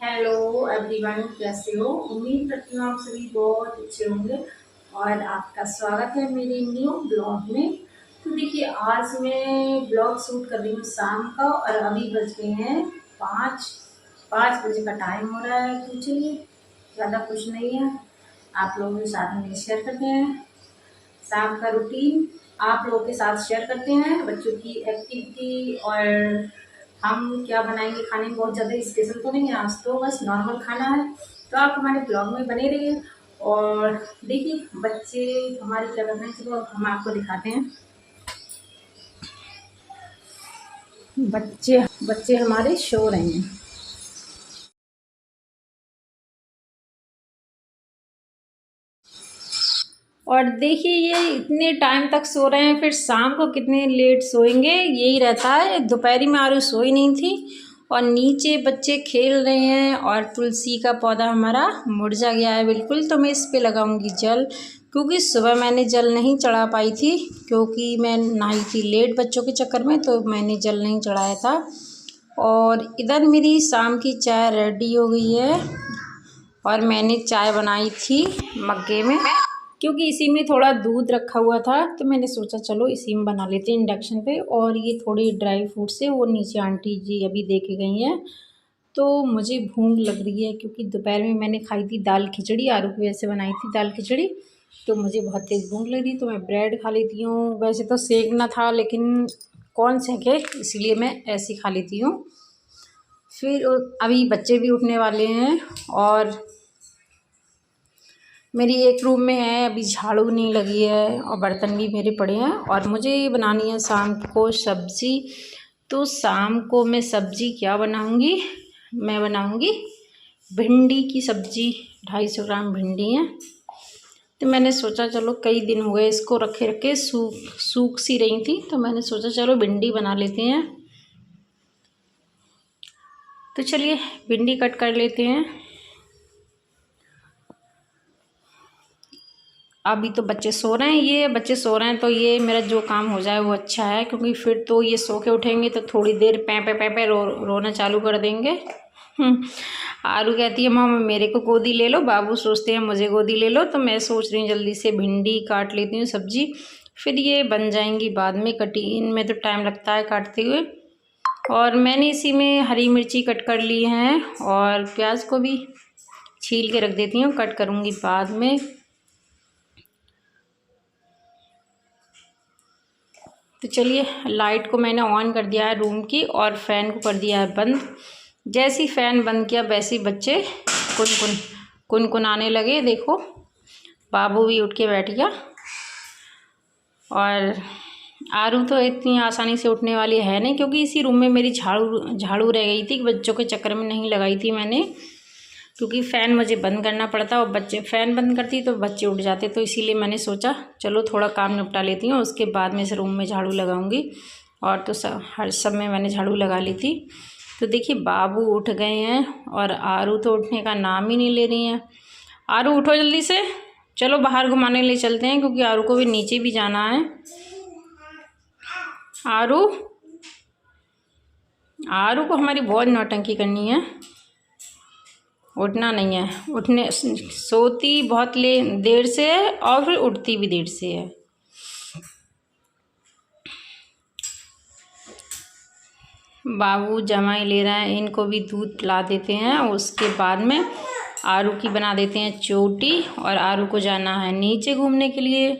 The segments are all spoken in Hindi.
हेलो एवरीवन, कैसे हो? उम्मीद करती हूँ आप सभी बहुत अच्छे होंगे और आपका स्वागत है मेरे न्यू ब्लॉग में। तो देखिए, आज मैं ब्लॉग शूट कर रही हूँ शाम का और अभी बज गए हैं 5 बजे का टाइम हो रहा है। तो चलिए, ज़्यादा कुछ नहीं है, आप लोगों के साथ में शेयर करते हैं शाम का रूटीन। आप लोगों के साथ शेयर करते हैं बच्चों की एक्टिविटी और हम क्या बनाएंगे खाने में। बहुत ज़्यादा स्पेशल तो नहीं है, आज तो बस नॉर्मल खाना है। तो आप हमारे ब्लॉग में बने रहिए और देखिए बच्चे हमारे क्या कर रहे हैं। चलो हम आपको दिखाते हैं। बच्चे बच्चे हमारे सो रहे हैं। और देखिए, ये इतने टाइम तक सो रहे हैं, फिर शाम को कितने लेट सोएंगे, यही रहता है। दोपहरी में आरू सोई नहीं थी और नीचे बच्चे खेल रहे हैं और तुलसी का पौधा हमारा मुरझा गया है बिल्कुल। तो मैं इस पे लगाऊंगी जल, क्योंकि सुबह मैंने जल नहीं चढ़ा पाई थी क्योंकि मैं नहाई थी लेट बच्चों के चक्कर में, तो मैंने जल नहीं चढ़ाया था। और इधर मेरी शाम की चाय रेडी हो गई है और मैंने चाय बनाई थी मग्गे में, क्योंकि इसी में थोड़ा दूध रखा हुआ था तो मैंने सोचा चलो इसी में बना लेते हैं इंडक्शन पे। और ये थोड़ी ड्राई फ्रूट्स है, वो नीचे आंटी जी अभी दे के गई हैं। तो मुझे भूख लग रही है क्योंकि दोपहर में मैंने खाई थी दाल खिचड़ी, आलू की वजह से बनाई थी दाल खिचड़ी। तो मुझे बहुत तेज़ भूख लग रही, तो मैं ब्रेड खा लेती हूँ। वैसे तो सेकना था लेकिन कौन सेके, इसलिए मैं ऐसे ही खा लेती हूँ। फिर अभी बच्चे भी उठने वाले हैं और मेरी एक रूम में है, अभी झाड़ू नहीं लगी है और बर्तन भी मेरे पड़े हैं। और मुझे बनानी है शाम को सब्ज़ी। तो शाम को मैं सब्ज़ी क्या बनाऊंगी, मैं बनाऊंगी भिंडी की सब्ज़ी। 250 ग्राम भिंडी है। तो मैंने सोचा चलो, कई दिन हो गए इसको रखे रखे, सूख सी रही थी, तो मैंने सोचा चलो भिंडी बना लेते हैं। तो चलिए भिंडी कट कर लेते हैं। अभी तो बच्चे सो रहे हैं, ये बच्चे सो रहे हैं तो ये मेरा जो काम हो जाए वो अच्छा है, क्योंकि फिर तो ये सो के उठेंगे तो थोड़ी देर पे रोना चालू कर देंगे। आरू कहती है मामा मेरे को गोदी ले लो, बाबू सोचते हैं मुझे गोदी ले लो। तो मैं सोच रही हूँ जल्दी से भिंडी काट लेती हूँ सब्जी, फिर ये बन जाएंगी बाद में कटी। इनमें तो टाइम लगता है काटते हुए। और मैंने इसी में हरी मिर्ची कट कर ली हैं और प्याज को भी छील के रख देती हूँ, कट करूँगी बाद में। तो चलिए, लाइट को मैंने ऑन कर दिया है रूम की और फ़ैन को कर दिया है बंद। जैसे ही फ़ैन बंद किया वैसे ही बच्चे कुनकुनाने लगे। देखो बाबू भी उठ के बैठ गया। और आरू तो इतनी आसानी से उठने वाली है नहीं, क्योंकि इसी रूम में मेरी झाड़ू रह गई थी, बच्चों के चक्कर में नहीं लगाई थी मैंने, क्योंकि फ़ैन मुझे बंद करना पड़ता और बच्चे फ़ैन बंद करती तो बच्चे उठ जाते। तो इसीलिए मैंने सोचा चलो थोड़ा काम निपटा लेती हूँ, उसके बाद में इस रूम में झाड़ू लगाऊंगी। और तो हर सब में मैंने झाड़ू लगा ली थी। तो देखिए बाबू उठ गए हैं और आरू तो उठने का नाम ही नहीं ले रही हैं। आरू उठो जल्दी से, चलो बाहर घुमाने ले चलते हैं, क्योंकि आरू को भी नीचे भी जाना है। आरू आरू को हमारी बहुत नौटंकी करनी है, उठना नहीं है। उठने सोती बहुत देर से है और फिर उठती भी देर से है। बाबू जमाई ले रहा है, इनको भी दूध पिला देते हैं। उसके बाद में आरू की बना देते हैं चोटी और आरू को जाना है नीचे घूमने के लिए।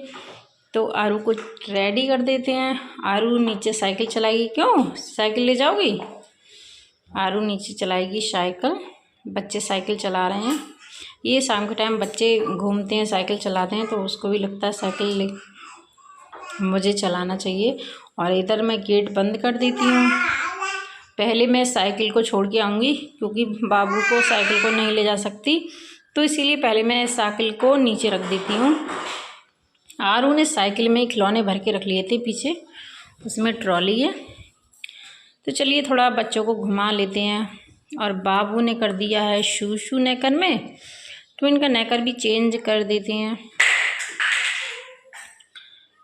तो आरू को रेडी कर देते हैं। आरू नीचे साइकिल चलाएगी, क्यों साइकिल ले जाओगी? आरू नीचे चलाएगी साइकिल, बच्चे साइकिल चला रहे हैं। ये शाम के टाइम बच्चे घूमते हैं साइकिल चलाते हैं, तो उसको भी लगता है साइकिल मुझे चलाना चाहिए। और इधर मैं गेट बंद कर देती हूँ। पहले मैं साइकिल को छोड़ के आऊँगी, क्योंकि बाबू को साइकिल को नहीं ले जा सकती, तो इसीलिए पहले मैं साइकिल को नीचे रख देती हूँ। आरू ने साइकिल में खिलौने भर के रख लिए थे पीछे, उसमें ट्रॉली है। तो चलिए थोड़ा बच्चों को घुमा लेते हैं। और बाबू ने कर दिया है शू नेकर में, तो इनका नेकर भी चेंज कर देते हैं।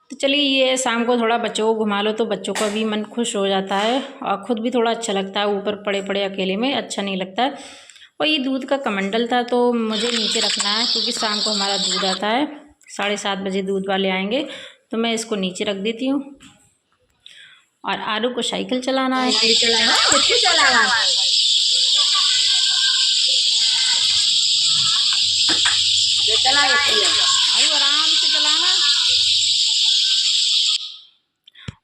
तो चलिए, ये शाम को थोड़ा बच्चों को घुमा लो तो बच्चों का भी मन खुश हो जाता है और ख़ुद भी थोड़ा अच्छा लगता है। ऊपर पड़े पड़े अकेले में अच्छा नहीं लगता है। और ये दूध का कमंडल था तो मुझे नीचे रखना है क्योंकि शाम को हमारा दूध आता है, 7:30 बजे दूध वाले आएंगे, तो मैं इसको नीचे रख देती हूँ। और आरू को साइकिल चलाना है। आरू आराम से चलाना।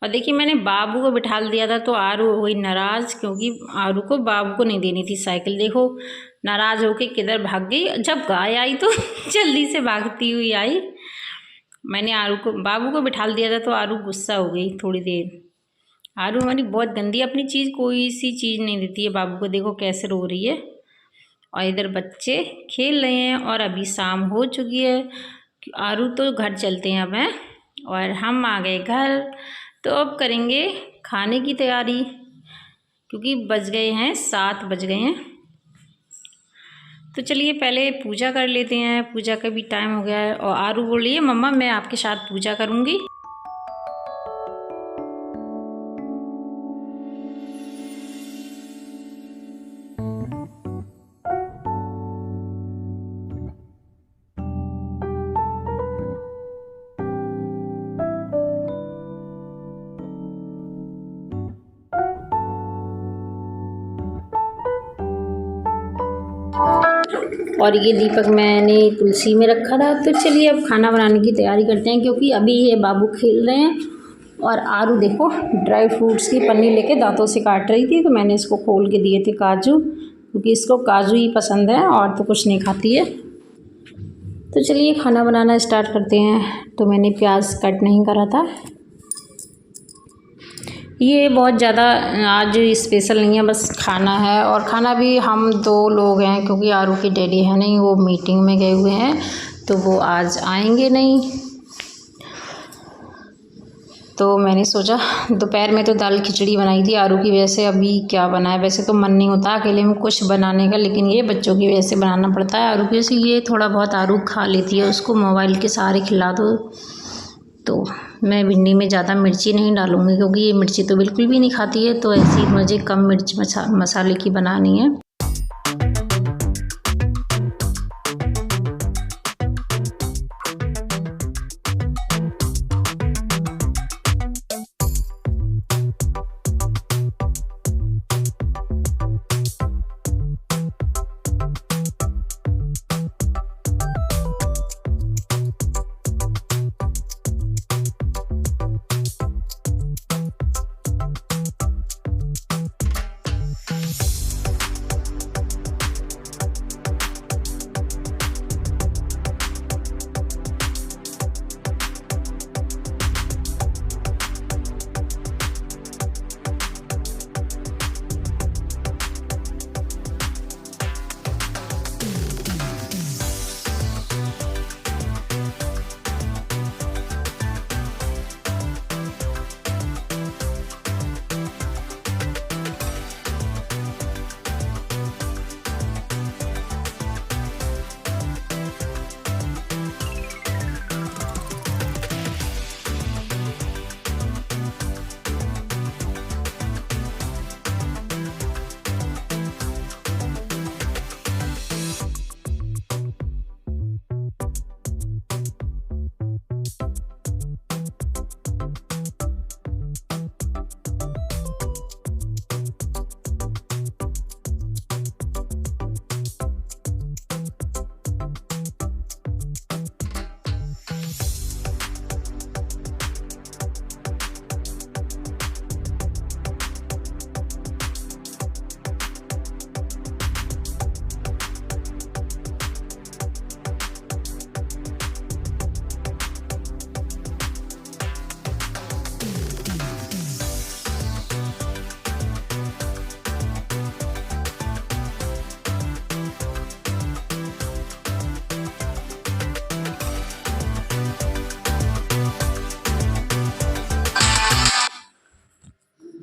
और देखिए मैंने बाबू को बिठा दिया था तो आरू हो गई नाराज़, क्योंकि आरू को बाबू को नहीं देनी थी साइकिल। देखो नाराज़ होके किधर भाग गई। जब गाय आई तो जल्दी से भागती हुई आई। मैंने बाबू को बिठा दिया था तो आरू गुस्सा हो गई थोड़ी देर। आरू हमारी बहुत गंदी, अपनी चीज़ कोई सी चीज़ नहीं देती है बाबू को। देखो कैसे रो रही है। और इधर बच्चे खेल रहे हैं और अभी शाम हो चुकी है। आरू तो घर चलते हैं अब हैं, और हम आ गए घर। तो अब करेंगे खाने की तैयारी, क्योंकि बज गए हैं 7 बज गए हैं। तो चलिए पहले पूजा कर लेते हैं, पूजा का भी टाइम हो गया है। और आरू बोल रही है मम्मा मैं आपके साथ पूजा करूँगी। और ये दीपक मैंने तुलसी में रखा था। तो चलिए अब खाना बनाने की तैयारी करते हैं, क्योंकि अभी ये बाबू खेल रहे हैं। और आरू देखो ड्राई फ्रूट्स की पन्नी लेके दांतों से काट रही थी, तो मैंने इसको खोल के दिए थे काजू, क्योंकि इसको काजू ही पसंद है और तो कुछ नहीं खाती है। तो चलिए खाना बनाना स्टार्ट करते हैं। तो मैंने प्याज कट नहीं करा था। ये बहुत ज़्यादा आज स्पेशल नहीं है, बस खाना है। और खाना भी हम 2 लोग हैं, क्योंकि आरू के डैडी है नहीं, वो मीटिंग में गए हुए हैं, तो वो आज आएंगे नहीं। तो मैंने सोचा दोपहर में तो दाल खिचड़ी बनाई थी आरू की वजह से, अभी क्या बनाए। वैसे तो मन नहीं होता अकेले में कुछ बनाने का, लेकिन ये बच्चों की वजह से बनाना पड़ता है। आरू की वजह से ये थोड़ा बहुत आरू खा लेती है, उसको मोबाइल के सहारे खिला दो। तो मैं भिंडी में ज़्यादा मिर्ची नहीं डालूँगी, क्योंकि ये मिर्ची तो बिल्कुल भी नहीं खाती है। तो ऐसी मुझे कम मिर्च मसाले की बनानी है।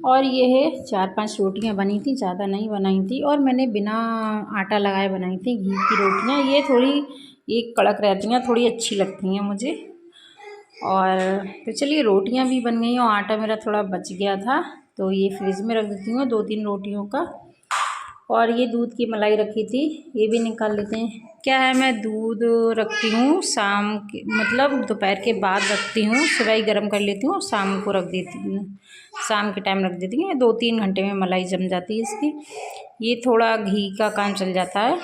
और ये है 4-5 रोटियां बनी थी, ज़्यादा नहीं बनाई थी। और मैंने बिना आटा लगाए बनाई थी घी की रोटियां। ये कड़क रहती हैं, थोड़ी अच्छी लगती हैं मुझे। और तो चलिए रोटियां भी बन गई और आटा मेरा थोड़ा बच गया था, तो ये फ्रिज में रख देती हूँ 2-3 रोटियों का। और ये दूध की मलाई रखी थी, ये भी निकाल लेते हैं। क्या है, मैं दूध रखती हूँ शाम के, मतलब दोपहर के बाद रखती हूँ, सुबह ही गर्म कर लेती हूँ और शाम को रख देती हूँ, शाम के टाइम रख देती हूँ। 2-3 घंटे में मलाई जम जाती है इसकी। ये थोड़ा घी का काम चल जाता है।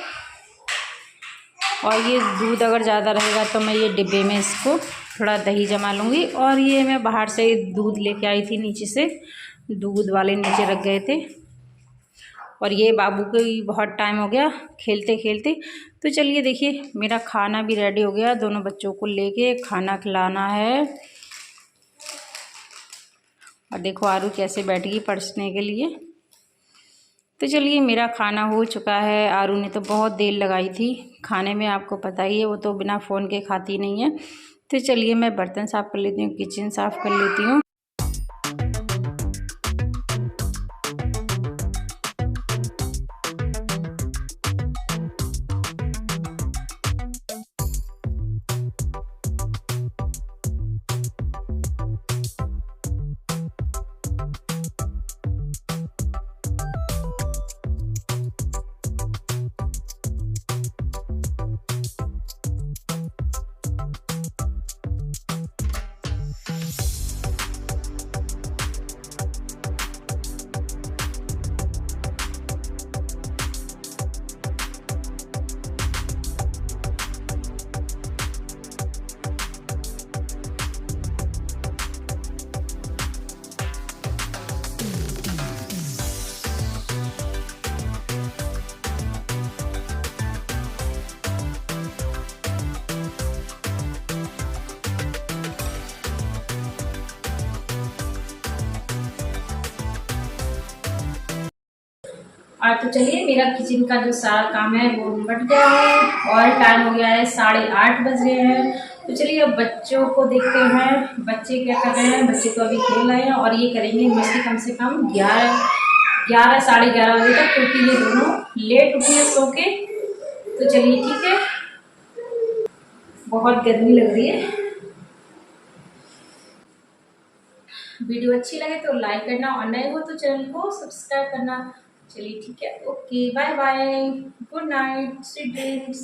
और ये दूध अगर ज़्यादा रहेगा तो मैं ये डिब्बे में इसको थोड़ा दही जमा लूँगी। और ये मैं बाहर से दूध लेके आई थी, नीचे से दूध वाले नीचे रख गए थे। और ये बाबू को बहुत टाइम हो गया खेलते खेलते। तो चलिए देखिए, मेरा खाना भी रेडी हो गया, दोनों बच्चों को लेके खाना खिलाना है। और देखो आरू कैसे बैठ गई पढ़ने के लिए। तो चलिए, मेरा खाना हो चुका है। आरू ने तो बहुत देर लगाई थी खाने में, आपको पता ही है, वो तो बिना फ़ोन के खाती नहीं है। तो चलिए, मैं बर्तन साफ़ कर लेती हूँ, किचन साफ़ कर लेती हूँ। और तो चलिए, मेरा किचन का जो सारा काम है वो निपट गया है। और टाइम हो गया है 8:30 बज गए हैं। तो चलिए, अब बच्चों को देखते हैं, बच्चे क्या कर रहे हैं। बच्चे तो अभी खेल रहे हैं और ये करेंगे मस्ती कम से कम 11 साढ़े 11 बजे तक, क्योंकि ये दोनों लेट उठे हैं सो के। तो चलिए ठीक है, बहुत गर्मी लग रही है। वीडियो अच्छी लगे तो लाइक करना और नए हो तो चैनल को सब्सक्राइब करना। चलिए ठीक है, okay, bye bye, good night, sweet dreams.